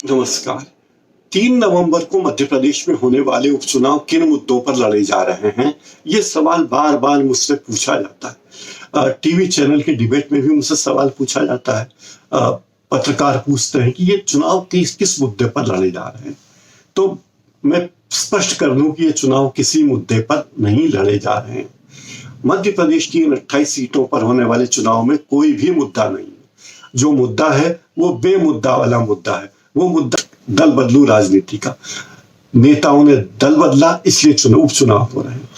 नमस्कार। 3 नवंबर को मध्य प्रदेश में होने वाले उपचुनाव किन मुद्दों पर लड़े जा रहे हैं, ये सवाल बार बार मुझसे पूछा जाता है। टीवी चैनल के डिबेट में भी मुझसे सवाल पूछा जाता है। पत्रकार पूछते हैं कि ये चुनाव किस किस मुद्दे पर लड़े जा रहे हैं। तो मैं स्पष्ट कर दूं कि ये चुनाव किसी मुद्दे पर नहीं लड़े जा रहे हैं। मध्य प्रदेश की इन 28 सीटों पर होने वाले चुनाव में कोई भी मुद्दा नहीं है। जो मुद्दा है वो बेमुद्दा वाला मुद्दा है। वो मुद्दा दल बदलू राजनीति का। नेताओं ने दल बदला, इसलिए उपचुनाव हो रहे हैं।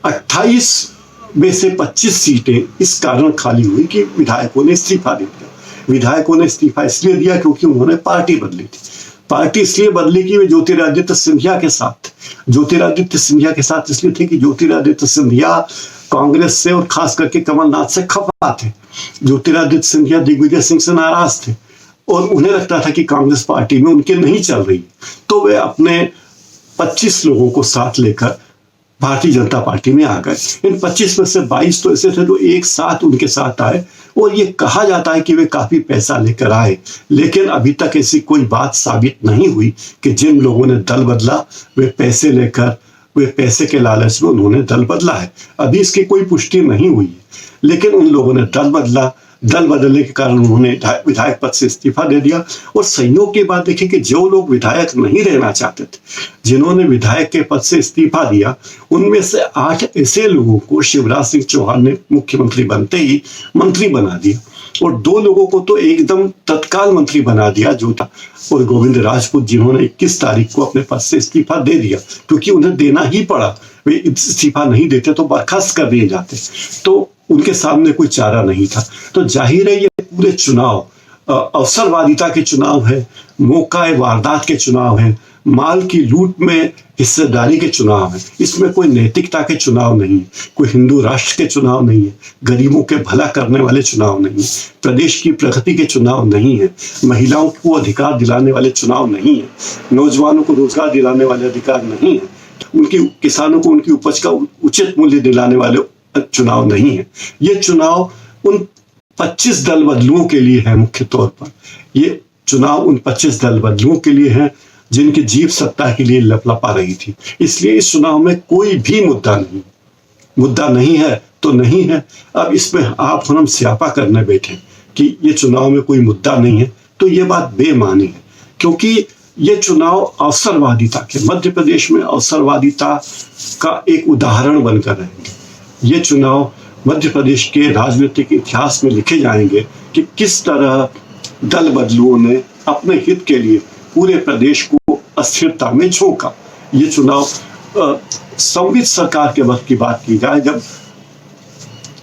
28 में से 25 सीटें इस कारण खाली हुई कि विधायकों ने इस्तीफा दे दिया। विधायकों ने इस्तीफा इसलिए दिया क्योंकि उन्होंने पार्टी बदली थी। पार्टी इसलिए बदली कि वे ज्योतिरादित्य सिंधिया के साथ इसलिए थे कि ज्योतिरादित्य सिंधिया कांग्रेस से और खास करके कमलनाथ से खफा थे। ज्योतिरादित्य सिंधिया दिग्विजय सिंह से नाराज थे और उन्हें लगता था कि कांग्रेस पार्टी में उनके नहीं चल रही, तो वे अपने 25 लोगों को साथ लेकर भारतीय जनता पार्टी में आ गए। इन 25 में से 22 तो ऐसे थे जो एक साथ उनके साथ आए और ये कहा जाता है कि वे काफी पैसा लेकर आए, लेकिन अभी तक ऐसी कोई बात साबित नहीं हुई कि जिन लोगों ने दल बदला वे पैसे के लालच में उन्होंने दल बदला है। अभी इसकी कोई पुष्टि नहीं हुई है, लेकिन उन लोगों ने दल बदला। दल बदलने के कारण उन्होंने विधायक पद से इस्तीफा दे दिया। और संयोग की बात देखिए कि जो लोग विधायक नहीं रहना चाहते थे, जिन्होंने विधायक के पद से इस्तीफा दिया, उनमें से 8 ऐसे लोगों को शिवराज सिंह चौहान ने मुख्यमंत्री बनते ही मंत्री बना दिया और 2 लोगों को तो एकदम तत्काल मंत्री बना दिया, जो था और गोविंद राजपूत, जिन्होंने 21 तारीख को अपने पद से इस्तीफा दे दिया क्योंकि उन्हें देना ही पड़ा। वे इस्तीफा नहीं देते तो बर्खास्त कर दिए जाते, तो उनके सामने कोई चारा नहीं था। तो जाहिर है ये पूरे चुनाव अवसरवादिता के चुनाव है, मौका वारदात के चुनाव है, माल की लूट में हिस्सेदारी के चुनाव है। इसमें कोई नैतिकता के चुनाव नहीं है, कोई हिंदू राष्ट्र के चुनाव नहीं है, गरीबों के भला करने वाले चुनाव नहीं है, प्रदेश की प्रगति के चुनाव नहीं है, महिलाओं को अधिकार दिलाने वाले चुनाव नहीं है, नौजवानों को रोजगार दिलाने वाले अधिकार नहीं है, उनकी किसानों को उनकी उपज का उचित मूल्य दिलाने वाले चुनाव नहीं है। ये चुनाव उन 25 दल बदलुओं के लिए है। मुख्य तौर पर ये चुनाव उन 25 दल बदलुओं के लिए है जिनकी जीभ सत्ता के लिए लपलपा रही थी। इसलिए इस चुनाव में कोई भी मुद्दा नहीं है तो नहीं है। अब इसमें आप हम स्यापा करने बैठे कि ये चुनाव में कोई मुद्दा नहीं है, तो ये बात बेमानी है, क्योंकि ये चुनाव अवसरवादिता के, मध्य प्रदेश में अवसरवादिता का एक उदाहरण बनकर रहेंगे। ये चुनाव मध्य प्रदेश के राजनीतिक इतिहास में लिखे जाएंगे कि किस तरह दल बदलुओं ने अपने हित के लिए पूरे प्रदेश को अस्थिरता में झोंका। ये चुनाव संवित सरकार के वक्त की बात की जाए, जब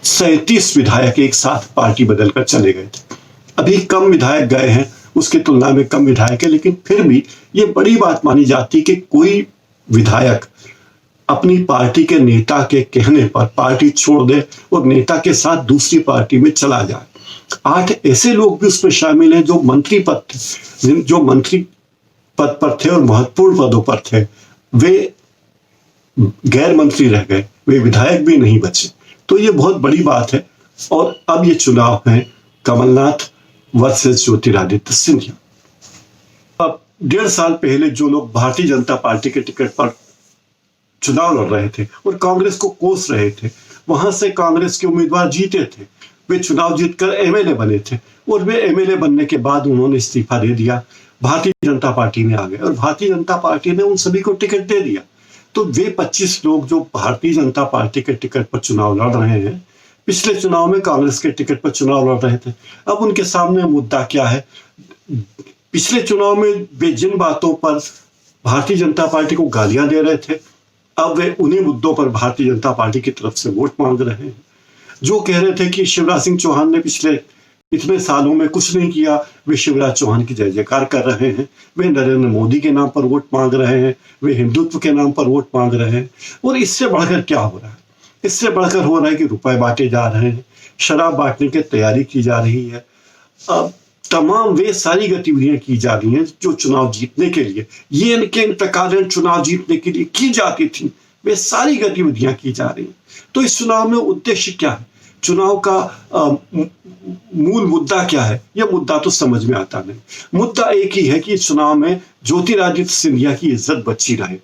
37 विधायक एक साथ पार्टी बदलकर चले गए थे। अभी कम विधायक गए हैं, उसकी तुलना में कम विधायक है, लेकिन फिर भी ये बड़ी बात मानी जाती कि कोई विधायक अपनी पार्टी के नेता के कहने पर पार्टी छोड़ दे और नेता के साथ दूसरी पार्टी में चला जाए। 8 ऐसे लोग भी उसमें शामिल हैं जो मंत्री पद पर थे और महत्वपूर्ण पदों पर थे, वे गैर मंत्री रह गए, वे विधायक भी नहीं बचे। तो ये बहुत बड़ी बात है। और अब ये चुनाव है कमलनाथ वर्सेस ज्योतिरादित्य सिंधिया। अब 1.5 साल पहले जो लोग भारतीय जनता पार्टी के टिकट पर चुनाव लड़ रहे थे और कांग्रेस को कोस रहे थे, वहां से कांग्रेस के उम्मीदवार जीते थे, वे चुनाव जीतकर एमएलए बने थे और वे एमएलए बनने के बाद उन्होंने इस्तीफा दे दिया, भारतीय जनता पार्टी में आ गए और भारतीय जनता पार्टी ने उन सभी को टिकट दे दिया। तो वे 25 लोग जो भारतीय जनता पार्टी के टिकट पर चुनाव लड़ रहे हैं, पिछले चुनाव में कांग्रेस के टिकट पर चुनाव लड़ रहे थे। अब उनके सामने मुद्दा क्या है? पिछले चुनाव में वे जिन बातों पर भारतीय जनता पार्टी को गालियां दे रहे थे, अब वे उन्हीं मुद्दों पर भारतीय जनता पार्टी की तरफ से वोट मांग रहे हैं। जो कह रहे थे कि शिवराज सिंह चौहान ने पिछले इतने सालों में कुछ नहीं किया, वे शिवराज चौहान की जय जयकार कर रहे हैं। वे नरेंद्र मोदी के नाम पर वोट मांग रहे हैं, वे हिंदुत्व के नाम पर वोट मांग रहे हैं। और इससे बढ़कर क्या हो रहा है? इससे बढ़कर हो रहा है कि रुपए बांटे जा रहे हैं, शराब बांटने की तैयारी की जा रही है। अब तमाम वे सारी गतिविधियां की जा रही हैं जो चुनाव जीतने के लिए, ये इनके प्रकार चुनाव जीतने के लिए की जाती थी, वे सारी गतिविधियां की जा रही हैं। तो इस चुनाव में उद्देश्य क्या है? चुनाव का मूल मुद्दा क्या है, यह मुद्दा तो समझ में आता नहीं। मुद्दा एक ही है कि चुनाव में ज्योतिरादित्य सिंधिया की इज्जत बची रहे,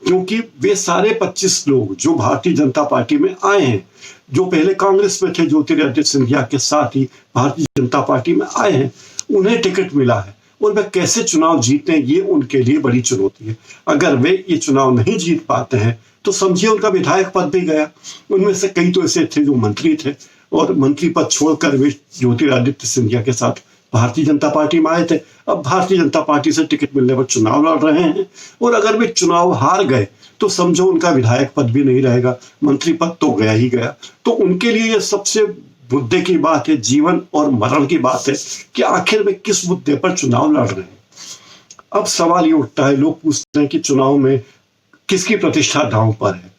क्योंकि वे सारे 25 लोग जो भारतीय जनता पार्टी में आए हैं, जो पहले कांग्रेस में थे, ज्योतिरादित्य सिंधिया के साथ ही भारतीय जनता पार्टी में आए हैं, उन्हें टिकट मिला है और वे कैसे चुनाव जीते ये उनके लिए बड़ी चुनौती है। अगर वे ये चुनाव नहीं जीत पाते हैं तो समझिए उनका विधायक पद भी गया। उनमें से कई तो ऐसे थे जो मंत्री थे और मंत्री पद छोड़कर वे ज्योतिरादित्य सिंधिया के साथ भारतीय जनता पार्टी में आए थे। अब भारतीय जनता पार्टी से टिकट मिलने पर चुनाव लड़ रहे हैं और अगर वे चुनाव हार गए तो समझो उनका विधायक पद भी नहीं रहेगा, मंत्री पद तो गया ही गया। तो उनके लिए यह सबसे मुद्दे की बात है, जीवन और मरण की बात है कि आखिर वे किस मुद्दे पर चुनाव लड़ रहे हैं। अब सवाल ये उठता है, लोग पूछते हैं कि चुनाव में किसकी प्रतिष्ठा दांव पर है?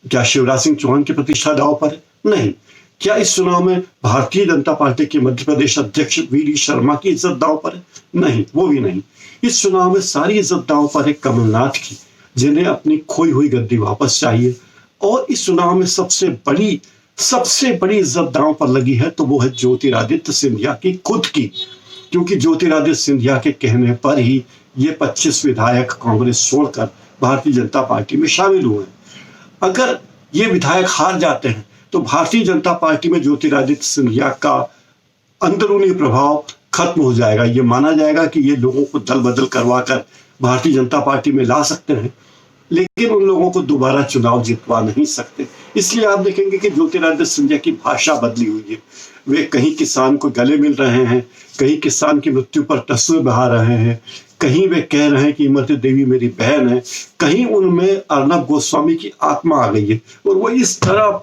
क्या शिवराज सिंह चौहान की प्रतिष्ठा दांव पर है? नहीं। क्या इस चुनाव में भारतीय जनता पार्टी के मध्य प्रदेश अध्यक्ष वी.डी. शर्मा की इज्जत दांव पर है? नहीं, वो भी नहीं। इस चुनाव में सारी इज्जत दांव पर है कमलनाथ की, जिन्हें अपनी खोई हुई गद्दी वापस चाहिए। और इस चुनाव में सबसे बड़ी इज्जत दांव पर लगी है तो वो है ज्योतिरादित्य सिंधिया की खुद की, क्योंकि ज्योतिरादित्य सिंधिया के कहने पर ही ये 25 विधायक कांग्रेस छोड़कर भारतीय जनता पार्टी में शामिल हुए हैं। अगर ये विधायक हार जाते हैं तो भारतीय जनता पार्टी में ज्योतिरादित्य सिंधिया का अंदरूनी प्रभाव खत्म हो जाएगा। ये माना जाएगा कि ये लोगों को दल बदल करवाकर भारतीय जनता पार्टी में ला सकते हैं, लेकिन उन लोगों को दोबारा चुनाव जितवा नहीं सकते। इसलिए आप देखेंगे कि ज्योतिरादित्य सिंधिया की भाषा बदली हुई है। वे कहीं किसान को गले मिल रहे हैं, कहीं किसान की मृत्यु पर तस्वीर बहा रहे हैं, कहीं वे कह रहे हैं कि इमरती देवी मेरी बहन है, कहीं उनमें अर्नब गोस्वामी की आत्मा आ गई है और वो इस तरह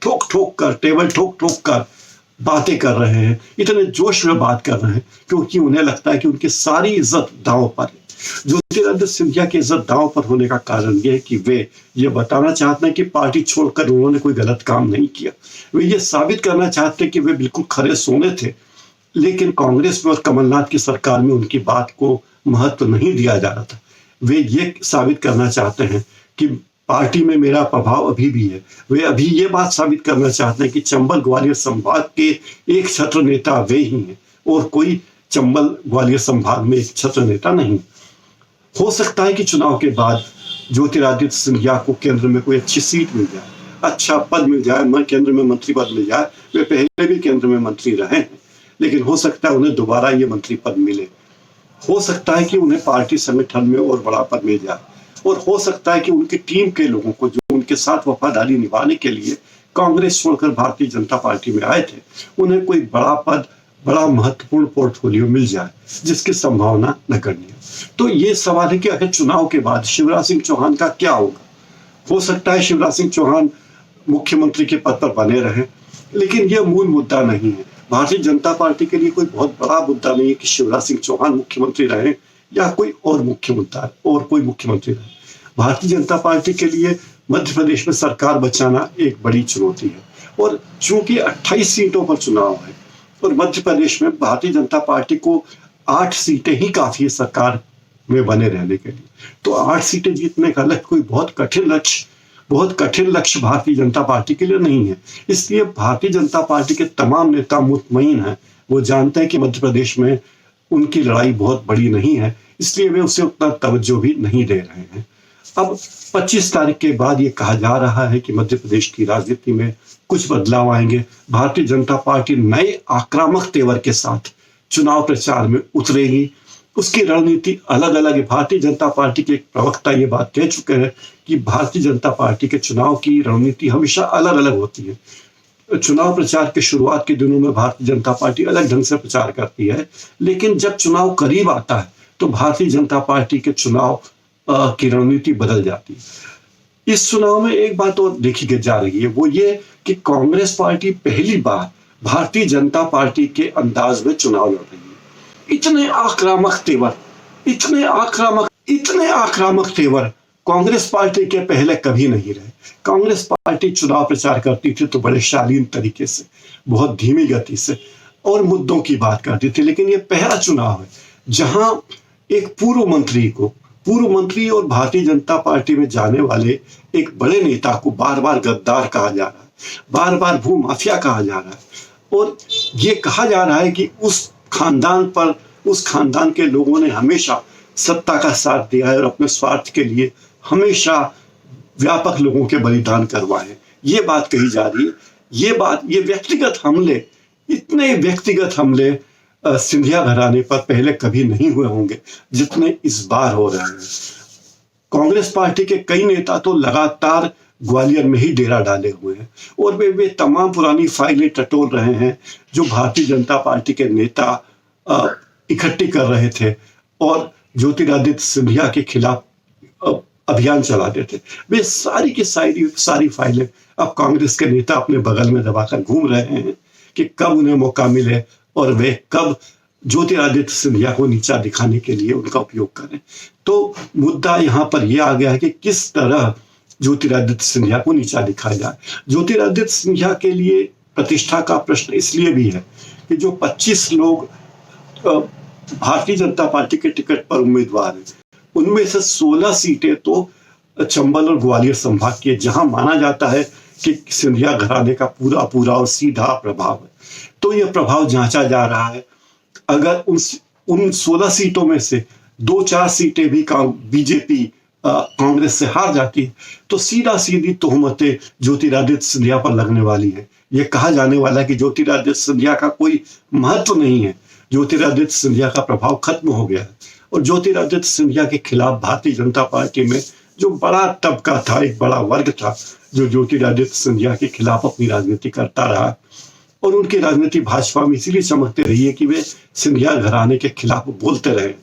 ठोक ठोक कर, टेबल ठोक ठोक कर बातें कर रहे हैं, इतने जोश में बात कर रहे हैं क्योंकि उन्हें लगता है कि उनकी सारी इज्जत दांव पर है। ज्योतिरादित्य सिंधिया की इज्जत दांव पर होने का कारण यह है कि वे ये बताना चाहते हैं कि पार्टी छोड़कर उन्होंने कोई गलत काम नहीं किया। वे ये साबित करना चाहते हैं कि वे बिल्कुल खरे सोने थे, लेकिन कांग्रेस में और कमलनाथ की सरकार में उनकी बात को महत्व नहीं दिया जा रहा था। वे ये साबित करना चाहते हैं कि पार्टी में मेरा प्रभाव अभी भी है। वे अभी ये बात साबित करना चाहते हैं कि चंबल ग्वालियर संभाग के एक छत्र नेता वे ही हैं और कोई चंबल ग्वालियर संभाग में एक छत्र नेता नहीं। हो सकता है कि चुनाव के बाद ज्योतिरादित्य सिंधिया को केंद्र में कोई अच्छी सीट मिल जाए, अच्छा पद मिल जाए, केंद्र में मंत्री पद मिल जाए। वे पहले भी केंद्र में मंत्री रहे हैं, लेकिन हो सकता है उन्हें दोबारा ये मंत्री पद मिले। हो सकता है कि उन्हें पार्टी संगठन में और बड़ा पद मिल जाए और हो सकता है कि उनकी टीम के लोगों को जो उनके साथ वफादारी निभाने के लिए कांग्रेस छोड़कर भारतीय जनता पार्टी में आए थे, उन्हें कोई बड़ा पद, बड़ा महत्वपूर्ण पोर्टफोलियो मिल जाए, जिसकी संभावना नगण्य है। तो ये सवाल है कि अगर चुनाव के बाद शिवराज सिंह चौहान का क्या होगा। हो सकता है शिवराज सिंह चौहान मुख्यमंत्री के पद पर बने रहे, लेकिन यह मूल मुद्दा नहीं है। भारतीय जनता पार्टी के लिए कोई बहुत बड़ा मुद्दा नहीं है कि शिवराज सिंह चौहान मुख्यमंत्री रहे या कोई और मुख्यमंत्री रहे। भारतीय जनता पार्टी के लिए मध्य प्रदेश में सरकार बचाना एक बड़ी चुनौती है और चूंकि 28 सीटों पर चुनाव है और मध्य प्रदेश में भारतीय जनता पार्टी को 8 सीटें ही काफी है सरकार में बने रहने के लिए, तो 8 सीटें जीतने का लक्ष्य कोई बहुत कठिन लक्ष्य भारतीय जनता पार्टी के लिए नहीं है। इसलिए भारतीय जनता पार्टी के तमाम नेता मुतमईन हैं, वो जानते हैं कि मध्य प्रदेश में उनकी लड़ाई बहुत बड़ी नहीं है, इसलिए वे उसे उतना तवज्जो भी नहीं दे रहे हैं। अब 25 तारीख के बाद ये कहा जा रहा है कि मध्य प्रदेश की राजनीति में कुछ बदलाव आएंगे। भारतीय जनता पार्टी नए आक्रामक तेवर के साथ चुनाव प्रचार में उतरेगी। उसकी रणनीति अलग अलग है। भारतीय जनता पार्टी के एक प्रवक्ता ये बात कह चुके हैं कि भारतीय जनता पार्टी के चुनाव की रणनीति हमेशा अलग अलग होती है। चुनाव प्रचार के शुरुआत के दिनों में भारतीय जनता पार्टी अलग ढंग से प्रचार करती है, लेकिन जब चुनाव करीब आता है तो भारतीय जनता पार्टी के चुनाव की रणनीति बदल जाती है। इस चुनाव में एक बात और देखी जा रही है, वो ये कि कांग्रेस पार्टी पहली बार भारतीय जनता पार्टी के अंदाज में चुनाव लड़ रही है। इतने आक्रामक तेवर कांग्रेस पार्टी के पहले कभी नहीं रहे। कांग्रेस पार्टी चुनाव प्रचार करती थी तो बड़े शालीन तरीके से, बहुत धीमी गति से और मुद्दों की बात करती थी, लेकिन ये पहला चुनाव है जहां एक पूर्व मंत्री और भारतीय जनता पार्टी में जाने वाले एक बड़े नेता को बार बार गद्दार कहा जा रहा है। बार बार भू माफिया कहा जा रहा है। और ये कहा जा रहा है कि उस खानदान के लोगों ने हमेशा सत्ता का साथ दिया है और अपने स्वार्थ के लिए हमेशा व्यापक लोगों के बलिदान करवाए। ये बात कही जा रही है। ये व्यक्तिगत हमले, इतने व्यक्तिगत हमले सिंधिया घराने पर पहले कभी नहीं हुए होंगे जितने इस बार हो रहे हैं। कांग्रेस पार्टी के कई नेता तो लगातार ग्वालियर में ही डेरा डाले हुए हैं और वे तमाम पुरानी फाइलें टटोल रहे हैं जो भारतीय जनता पार्टी के नेता इकट्ठी कर रहे थे और ज्योतिरादित्य सिंधिया के खिलाफ अभियान चलाते थे। वे सारी की सारी फाइलें अब कांग्रेस के नेता अपने बगल में दबाकर घूम रहे हैं कि कब उन्हें मौका मिले और वे कब ज्योतिरादित्य सिंधिया को नीचा दिखाने के लिए उनका उपयोग करें। तो मुद्दा यहाँ पर यह आ गया है कि किस तरह ज्योतिरादित्य सिंधिया को नीचा दिखाया जाए। ज्योतिरादित्य सिंधिया के लिए प्रतिष्ठा का प्रश्न इसलिए भी है कि जो 25 लोग भारतीय जनता पार्टी के टिकट पर उम्मीदवार हैं, उनमें से 16 सीटें तो चंबल और ग्वालियर संभाग की है, जहां माना जाता है कि सिंधिया घराने का पूरा और सीधा प्रभाव है। तो यह प्रभाव जांचा जा रहा है। अगर उन 16 सीटों में से 2-4 सीटें भी बीजेपी कांग्रेस से हार जाती है तो सीधी तोहमतें ज्योतिरादित्य सिंधिया पर लगने वाली है। यह कहा जाने वाला है कि ज्योतिरादित्य सिंधिया का कोई महत्व नहीं है, ज्योतिरादित्य सिंधिया का प्रभाव खत्म हो गया है। और ज्योतिरादित्य सिंधिया के खिलाफ भारतीय जनता पार्टी में जो बड़ा तबका था, एक बड़ा वर्ग था जो ज्योतिरादित्य सिंधिया के खिलाफ अपनी राजनीति करता रहा और उनकी राजनीति भाजपा में इसीलिए चमकती रही है कि वे सिंधिया घराने के खिलाफ बोलते रहे।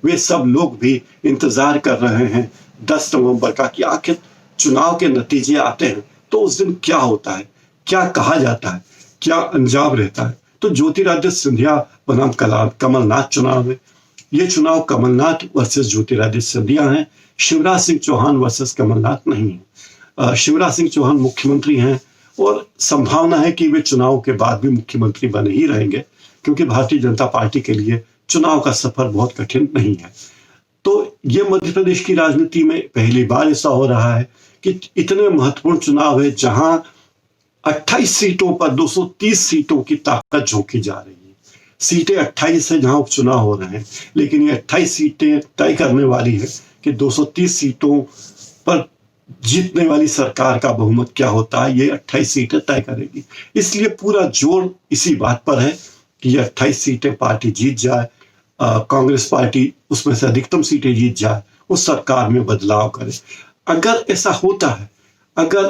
वे सब लोग भी इंतजार कर रहे हैं 10 नवंबर का कि आखिर चुनाव के नतीजे आते हैं तो उस दिन क्या होता है, क्या कहा जाता है, क्या अंजाम रहता है। तो ज्योतिरादित्य सिंधिया बनाम कमलनाथ चुनाव है। ये चुनाव कमलनाथ वर्सेस ज्योतिरादित्य सिंधिया है, शिवराज सिंह चौहान वर्सेस कमलनाथ नहीं है। शिवराज सिंह चौहान मुख्यमंत्री हैं और संभावना है कि वे चुनाव के बाद भी मुख्यमंत्री बने ही रहेंगे, क्योंकि भारतीय जनता पार्टी के लिए चुनाव का सफर बहुत कठिन नहीं है। तो ये मध्य प्रदेश की राजनीति में पहली बार ऐसा हो रहा है कि इतने महत्वपूर्ण चुनाव है जहां 28 सीटों पर 230 सीटों की ताकत झोंकी जा रही है। सीटें 28 है जहां उपचुनाव हो रहे हैं, लेकिन ये 28 सीटें तय करने वाली है कि 230 सीटों पर जीतने वाली सरकार का बहुमत क्या होता है। ये 28 सीटें तय करेगी। इसलिए पूरा जोर इसी बात पर है कि ये 28 सीटें पार्टी जीत जाए, कांग्रेस पार्टी उसमें से अधिकतम सीटें जीत जाए, उस सरकार में बदलाव करे। अगर ऐसा होता है, अगर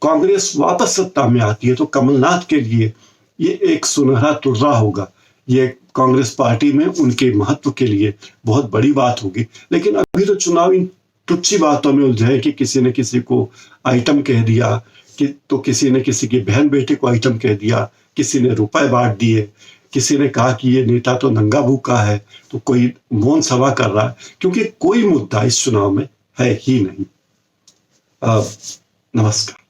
कांग्रेस वापस सत्ता में आती है तो कमलनाथ के लिए ये एक सुनहरा तुर्रा होगा। ये कांग्रेस पार्टी में उनके महत्व के लिए बहुत बड़ी बात होगी। लेकिन अभी तो चुनाव इन तुच्छी बातों में उलझे कि किसी ने किसी को आइटम कह दिया कि तो किसी ने किसी की बहन बेटे को आइटम कह दिया, किसी ने रुपए बांट दिए, किसी ने कहा कि ये नेता तो नंगा भूखा है, तो कोई मौन सभा कर रहा है, क्योंकि कोई मुद्दा इस चुनाव में है ही नहीं। नमस्कार।